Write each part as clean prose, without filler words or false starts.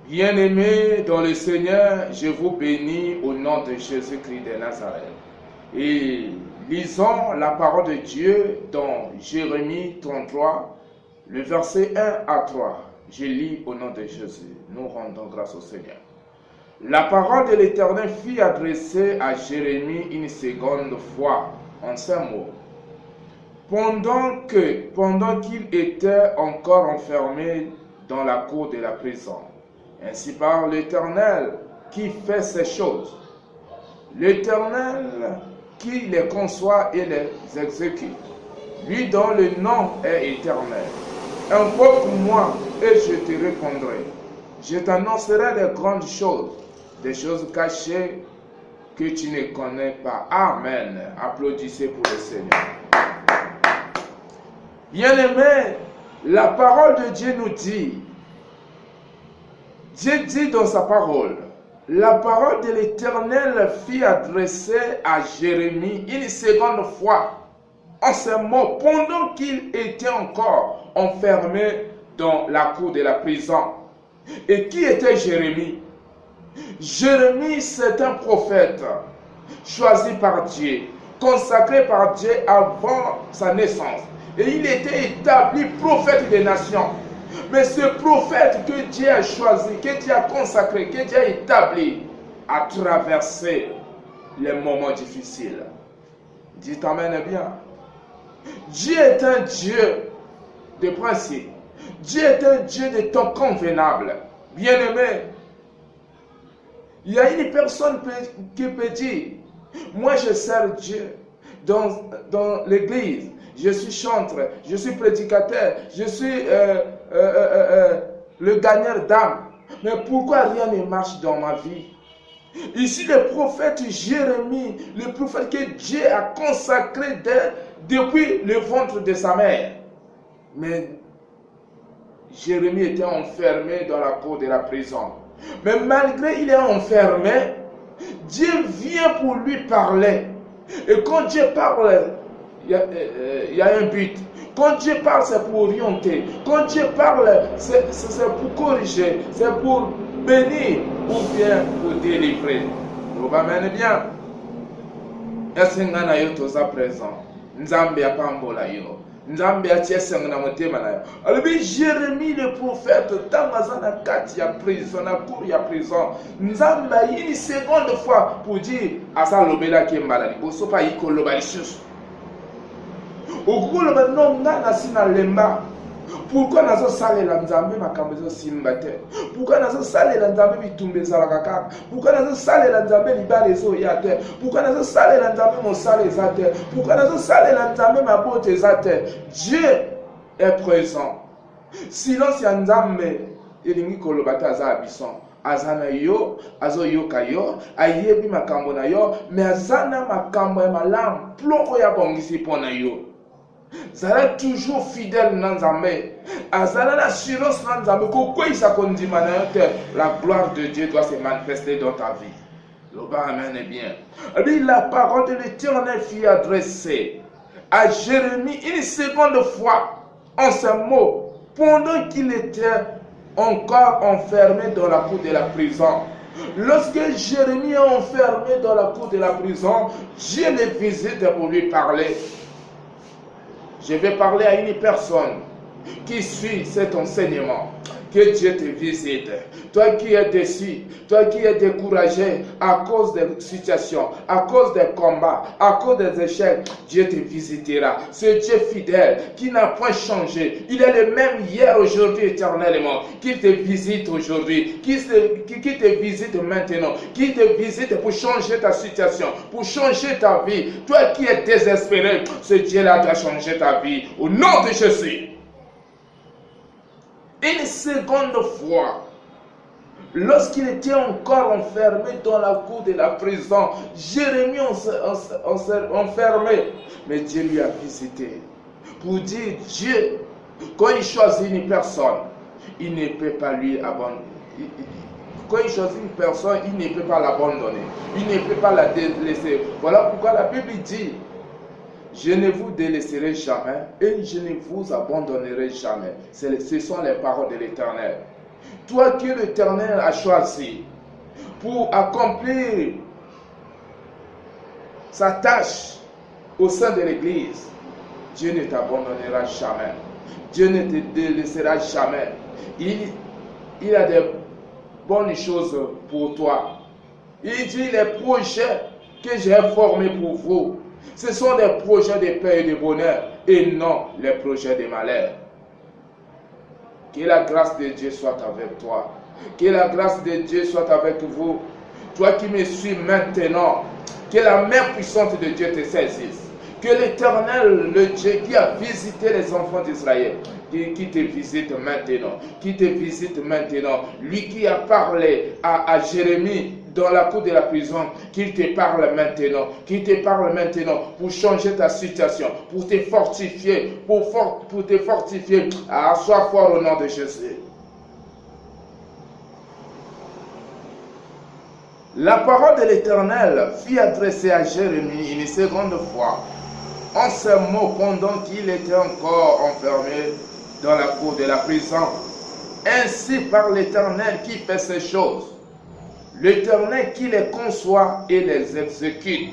Bien-aimés dans le Seigneur, je vous bénis au nom de Jésus-Christ de Nazareth. Et lisons la parole de Dieu dans Jérémie 33, le verset 1 à 3. Je lis au nom de Jésus. Nous rendons grâce au Seigneur. La parole de l'Éternel fut adressée à Jérémie une seconde fois en ces mots. Pendant qu'il était encore enfermé dans la cour de la prison, ainsi parle l'Éternel qui fait ces choses, l'Éternel qui les conçoit et les exécute, lui dont le nom est éternel. Invoque-moi et je te répondrai. Je t'annoncerai des grandes choses, des choses cachées que tu ne connais pas. Amen. Applaudissez pour le Seigneur. Bien-aimés, la parole de Dieu nous dit, Dieu dit dans sa parole, la parole de l'Éternel fut adressée à Jérémie une seconde fois en ces mots, pendant qu'il était encore enfermé dans la cour de la prison. Et qui était Jérémie? Jérémie, c'est un prophète choisi par Dieu, consacré par Dieu avant sa naissance. Et il était établi prophète des nations. Mais ce prophète que Dieu a choisi, que Dieu a consacré, que Dieu a établi, a traversé les moments difficiles. Dites amen bien. Dieu est un Dieu de principe. Dieu est un Dieu de temps convenable. Bien-aimé, il y a une personne qui peut dire, moi je sers Dieu dans l'église. Je suis chanteur, je suis prédicateur, je suis le gagneur d'âme. Mais pourquoi rien ne marche dans ma vie? Ici, le prophète Jérémie, le prophète que Dieu a consacré depuis le ventre de sa mère. Mais Jérémie était enfermé dans la cour de la prison. Mais malgré qu'il est enfermé, Dieu vient pour lui parler. Et quand Dieu parle, il y a un but. Quand Dieu parle, c'est pour orienter. Quand Dieu parle, c'est pour corriger. C'est pour bénir ou bien pour délivrer. Vous m'amenez bien? Est-ce que nous sommes présents? Nous sommes bien pambola yo. Nous sommes bien tieseng na motema na yo. Alors Jérémie le prophète, tangazana kati ya prison, na cour ya prison. Nous sommes une seconde fois pour dire asa lobela ki mbala liboso pa ikoloba lisusu. Okukoloba nonga na sina lemba. Pourquoi nazo salela nzambe makambo ezo simba te? Pourquoi nazo salela nzambe bitumba ezalaka kaka? Pourquoi nazo salela nzambe libala ezoya te? Pourquoi nazo salela nzambe mosala eza te? Pourquoi nazo salela nzambe mabote eza te? Dieu est présent. Silence ya nzambe elingi koloba te aza abison. Azana yo, azo yoka yo, ayebi makambo na yo, mais azana makambo ya malamu ploko ya bongisi pona yo. Zala toujours fidèle dans Nzambe. Azala l'assurance dans Nzambe. La gloire de Dieu doit se manifester dans ta vie. L'Oba amen est bien. La parole de l'Éternel fut adressée à Jérémie une seconde fois en ces mots, pendant qu'il était encore enfermé dans la cour de la prison. Lorsque Jérémie est enfermé dans la cour de la prison, Dieu le visite pour lui parler. Je vais parler à une personne qui suit cet enseignement. Que Dieu te visite. Toi qui es déçu, toi qui es découragé à cause des situations, à cause des combats, à cause des échecs, Dieu te visitera. Ce Dieu fidèle qui n'a point changé. Il est le même hier, aujourd'hui, éternellement. Qui te visite aujourd'hui, qui te visite maintenant, qui te visite pour changer ta situation, pour changer ta vie. Toi qui es désespéré, ce Dieu-là doit changer ta vie. Au nom de Jésus. Une seconde fois, lorsqu'il était encore enfermé dans la cour de la prison, Jérémie enfermé, mais Dieu lui a visité pour dire Dieu, quand il choisit une personne, il ne peut pas lui abandonner. Quand il choisit une personne, il ne peut pas l'abandonner, il ne peut pas la délaisser. Voilà pourquoi la Bible dit, je ne vous délaisserai jamais et je ne vous abandonnerai jamais. Ce sont les paroles de l'Éternel. Toi que l'Éternel a choisi pour accomplir sa tâche au sein de l'Église, Dieu ne t'abandonnera jamais. Dieu ne te délaissera jamais. Il a des bonnes choses pour toi. Il dit les projets que j'ai formés pour vous, ce sont des projets de paix et de bonheur et non les projets de malheur. Que la grâce de Dieu soit avec toi. Que la grâce de Dieu soit avec vous. Toi qui me suis maintenant, que la main puissante de Dieu te saisisse. Que l'Éternel, le Dieu qui a visité les enfants d'Israël, qui te visite maintenant, qui te visite maintenant, lui qui a parlé à Jérémie dans la cour de la prison, qu'il te parle maintenant, pour changer ta situation, pour te fortifier, pour te fortifier. Sois fort au nom de Jésus. La parole de l'Éternel fut adressée à Jérémie une seconde fois, en ces mots pendant qu'il était encore enfermé dans la cour de la prison. Ainsi par l'Éternel qui fait ces choses, l'Éternel qui les conçoit et les exécute,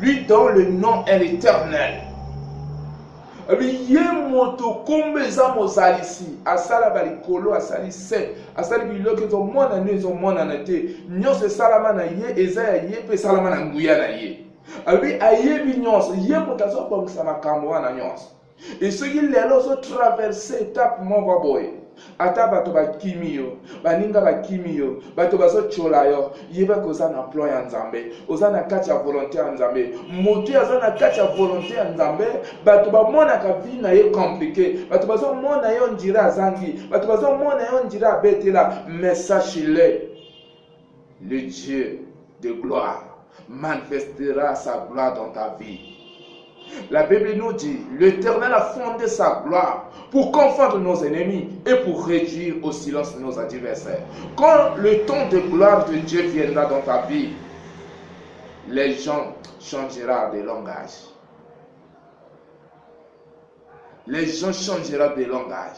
lui dont le nom est l'Éternel. Ye moto kombeza mozalisi asala balikolo asali se asali biloko zo mona nezo mona na te nyose salama na ye eza ya ye pe salama na nguya na ye abi ayebi nyonso ye moto azobongisa makambo wana nyonso et soki lelo ozotraverse étape moko boye ata bato bakimi yo baninga bakimi yo bato bazochola yo yeba koza na plan ya Nzambe oza na kati ya volonté ya Nzambe moto aza na kati ya volonté ya Nzambe bato bamonaka vie na ye compliqué bato bazomona yo ndira azangi bato bazomona yo ndira abetela mais sache-le le Dieu de gloire manifestera sa gloire dans ta vie. La Bible nous dit, l'Éternel a fondé sa gloire pour confondre nos ennemis et pour réduire au silence nos adversaires. Quand le temps de gloire de Dieu viendra dans ta vie, les gens changeront de langage. Les gens changeront de langage.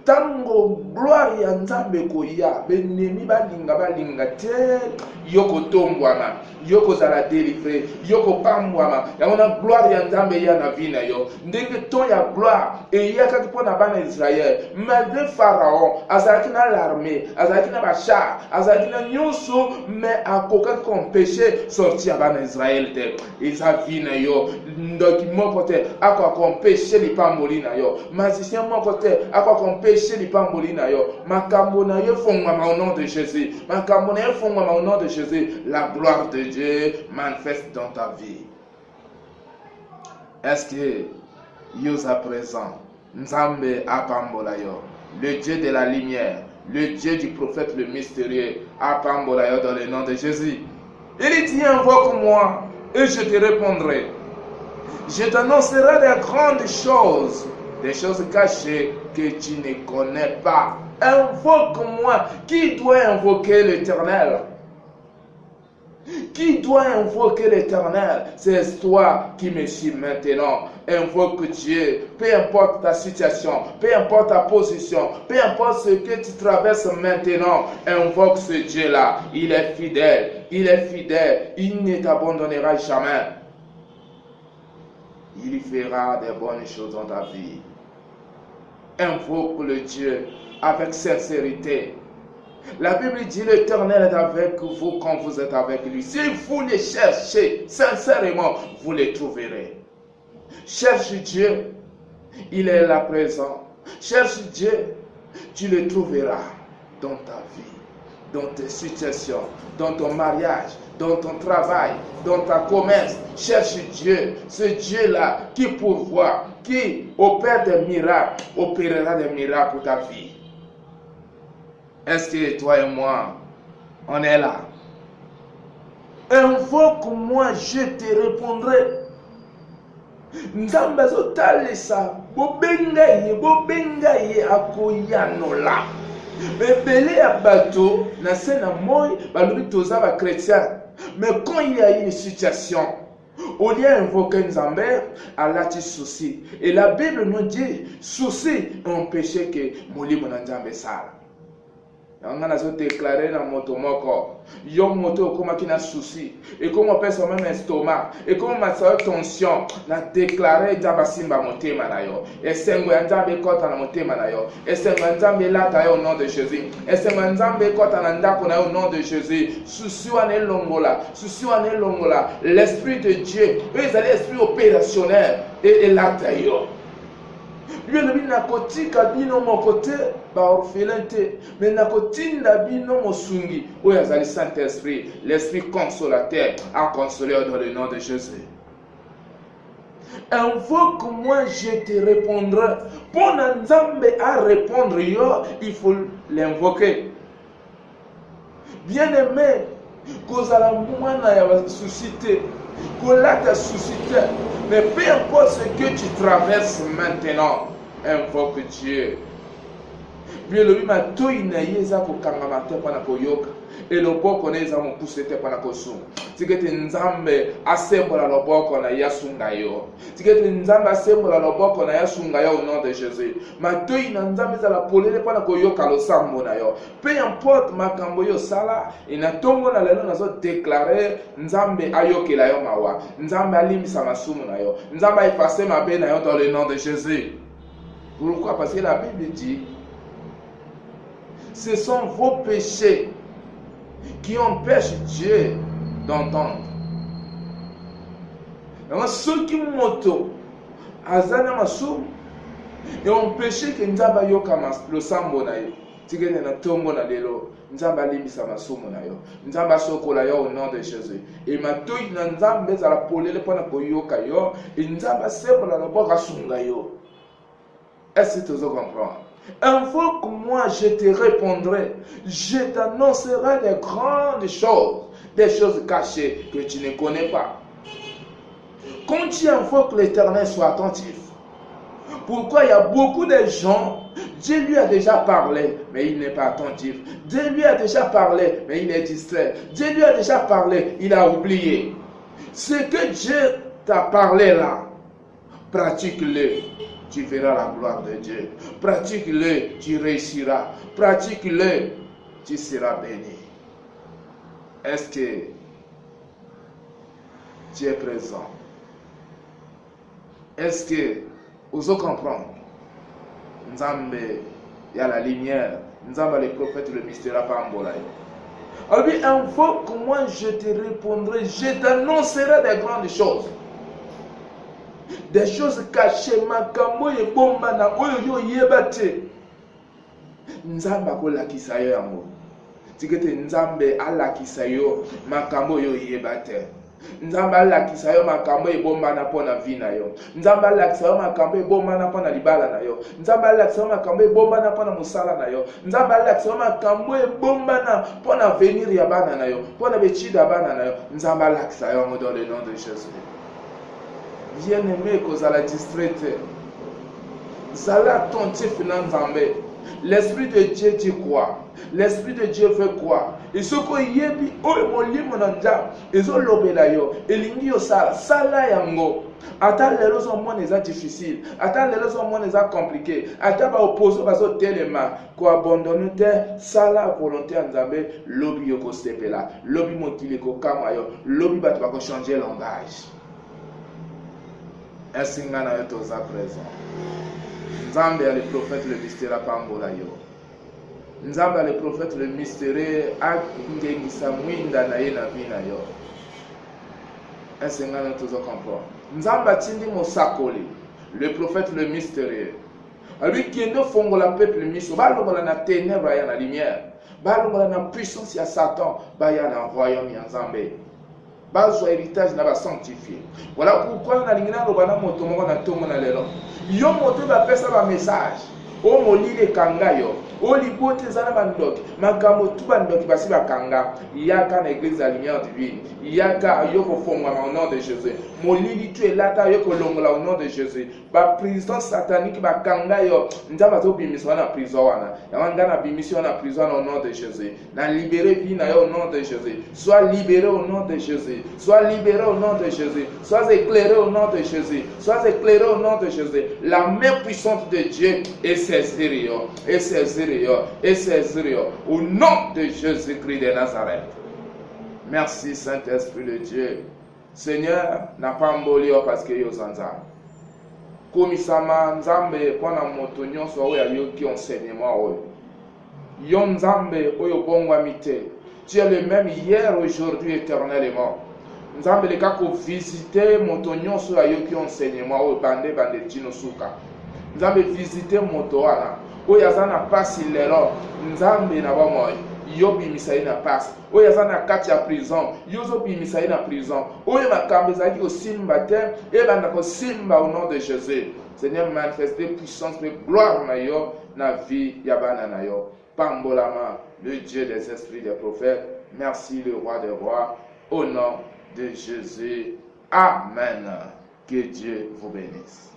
Tango gloire ya Nzambe koya benemi balinga te yoko tombwana yoko zala délivrer yoko pambwana yango gloire ya Nzambe ya na vie na yo ndenge ton ya gloire et ya kaki pona bana Israël malgré Pharaon azalaki na l'armée azalaki na bachar azalaki na nyonso mais akoka empêcher sortir bana Israël te eza vie na yo ndoki moko te akoko empêcher lipamboli na yo magicien moko te akoko empêcher lipamboli na yo makambo na yo fongama au nom de Jésus makambo na yo fongama au nom de Jésus. La gloire de Dieu manifeste dans ta vie. Est-ce que yo à présent Nzambe apambola yo le Dieu de la lumière le Dieu du prophète le mystérieux apambola yo dans le nom de Jésus. Il dit invoque-moi et je te répondrai. Je t'annoncerai des grandes choses, des choses cachées que tu ne connais pas. Invoque-moi. Qui doit invoquer l'Éternel? Qui doit invoquer l'Éternel? C'est toi qui me suis maintenant. Invoque Dieu, peu importe ta situation, peu importe ta position, peu importe ce que tu traverses maintenant. Invoque ce Dieu-là. Il est fidèle, il ne t'abandonnera jamais. Il fera des bonnes choses dans ta vie. Invoque le Dieu avec sincérité. La Bible dit l'Éternel est avec vous quand vous êtes avec lui. Si vous les cherchez sincèrement, vous les trouverez. Cherche Dieu, il est là présent. Cherche Dieu, tu le trouveras dans ta vie, dans tes situations, dans ton mariage, dans ton travail, dans ta commerce. Cherche Dieu, ce Dieu-là qui pourvoit, qui opère des miracles, opérera des miracles pour ta vie. Est-ce que toi et moi, on est là? Invoque-moi, je te répondrai. Nzambe zotalisa bobenga ye akoyanola. Bebele ya bato na sena moi balobi toza ba chrétien. Mais quand il y a une situation, au lieu d'invoquer Nzambe, Allah te souci. Et la Bible nous dit souci empêcher que molimo na Nzambe sala. On a déclaré dans moto moko. Yo moto comme qui n'a souci. Et comme on pèse même estomac. Et comme on a tension. Na déclaré Jabasimba motema na yo. Et sengo nzambe kota na motema na yo. Et sengo nzambe lata yo au nom de Jésus. Et sengo nzambe kota na ndako na yo au nom de Jésus. Souci wane longola. Souci wane longola. L'esprit de Dieu. Eux ils allaient l'esprit opérationnel. Et lata yo. Lui le bin nakotika bino mon côté ba orphelin te mais nakotinda bino mosungi oyo azali Saint-Esprit l'esprit consolateur a consolé dans le nom de Jésus. Invoque-moi, je te répondrai. Pour Nzambe à répondre yo, il faut l'invoquer. Bien-aimé, kozala mwana ya suscité, kolata suscité, mais peu importe ce que tu traverses maintenant, invoque Dieu. Bien le bima toi na yeza ko kangama te pana ko yoka et le boko na yeza mo pusete pana ko su tikete nzambe asembola le boko na yasunga yo tikete nzambe asembola le boko na yasunga yo au nom de Jésus ma toi na nzambe za la polele pana ko yoka lo sambo na yo peu importe makambo yo sala ina tongo na lelo na zo déclarer nzambe ayokela yo mawa nzambe alimisa masumu na yo nzambe effacer mabe na yo dans le nom de Jésus. Pourquoi? Parce que la Bible dit ce sont vos péchés qui empêchent Dieu d'entendre. Alors, ceux qui moto, azana masum, et ont péché que Nzamba yoka le sambo na yo. Tigene na tombo na lelo, Nzamba limisa masumu na yo. Nzamba sokola yo au nom de Jésus. Et matoi na Nzamba za la polele pona ko yoka yo, et Nzamba sembola na boka sunga yo. Est-ce que tu comprends? Invoque-moi, je te répondrai. Je t'annoncerai des grandes choses, des choses cachées que tu ne connais pas. Quand tu invoques l'Éternel, sois attentif. Pourquoi il y a beaucoup de gens, Dieu lui a déjà parlé, mais il n'est pas attentif. Dieu lui a déjà parlé, mais il est distrait. Dieu lui a déjà parlé, il a oublié. Ce que Dieu t'a parlé là, pratique-le. Tu verras la gloire de Dieu. Pratique-le, tu réussiras. Pratique-le, tu seras béni. Est-ce que tu es présent? Est-ce que vous comprenez? Nzambe, il y a la lumière. Nzambe, le prophète, le mystère, pas en bolaï. Alors, invoque-moi, je te répondrai. Je t'annoncerai des grandes choses. Des choses cachées, makambo ye bomba na oyo yo yebate. Nzambe akolakisa yo yango. Tikete Nzambe alakisa yo makambo yo yebate. Nzambe alakisa yo makambo e bomba na pona vie na yo. Nzambe alakisa yo makambo e bomba na pona libala na yo. Nzambe alakisa yo makambo e bomba na pona musala na yo. Nzambe alakisa yo makambo e bomba na pona venir ya bana na yo. Pona bechida bana na yo. Nzambe alakisa yo dans le nom de Jésus. Bien-aimé, que la distraite. Zala attentif dans Nzambe. L'Esprit de Dieu dit quoi? L'Esprit de Dieu veut quoi? Et ce que yebi oyo molimo na nzambe ezolobela yo elingi yo sala yango. Ata lelo zo mona eza difficile, ata lelo zo mona eza compliqué, ata ba opposo bazo telema ko abandonner te sala volonté ya Nzambe lobi yo ko sepela, lobi mokili ko kama yo, lobi bato ba ko changer langage. Est-ce que ngana yo toza présent? Nzambe a le prophète le mystère pambola yo. Nzambe a le prophète le mystère akingengisa mwinda na ye na bina yo. Est-ce que ngana toza comprendre? Nzambe atindi mosakoli le prophète le mystérieux. Lui qui ne fongola peuple miso balongola na ténèbres ya na lumière. Balongola na puissance ya Satan baya na royaume ya Nzambe. Bazwa héritage na ba sanctifié. Voilà pourquoi na lingina lobana moto moko na tongo na lelo. Yo moto ba pesa ba message. O molile kanga yo. O libote zana bandoki. Makambo tu bandoki basi ba kanga. Yaka na église la lumière divine. Yaka yoko fongwa au nom de Jésus. Molili tu es là ta yoko longola au nom de Jésus. Ba prison satanique ba kanga yo. Nzamba to bimiswa na prison wana. Yanga na bimiswa na prison au nom de Jésus. Na libérer vie na yo au nom de Jésus. Sois libéré au nom de Jésus. Sois libéré au nom de Jésus. Sois éclairé au nom de Jésus. Sois éclairé au nom de Jésus. La main puissante de Dieu est saisir yo, et saisir yo, et saisir yo. Au nom de Jésus-Christ de Nazareth. Merci Saint-Esprit de Dieu. Seigneur, n'a pas mboli parce que yo zanza. Komisama nzambe pona moto nyonso oyo ayoki enseignement oyo. Yo nzambe oyo bongwa mite. Tu es le même hier, aujourd'hui, éternellement. Nzambe leka ko visiter moto nyonso ayoki enseignement oyo bande tino suka. Nzambe visiter moto wana oyo aza na pasi lelo. Nzambe na bamoy yo bimisa ye na pasi oyo aza na kati ya prison yo zo bimisa ye na prison oyo makambo ezalaki kosimba te ebanda kosimba au nom de Jésus. Seigneur, manifester puissance et gloire na yo na vie ya bana na yo. Pambolama, le Dieu des esprits des prophètes. Merci le roi des rois. Au nom de Jésus. Amen. Que Dieu vous bénisse.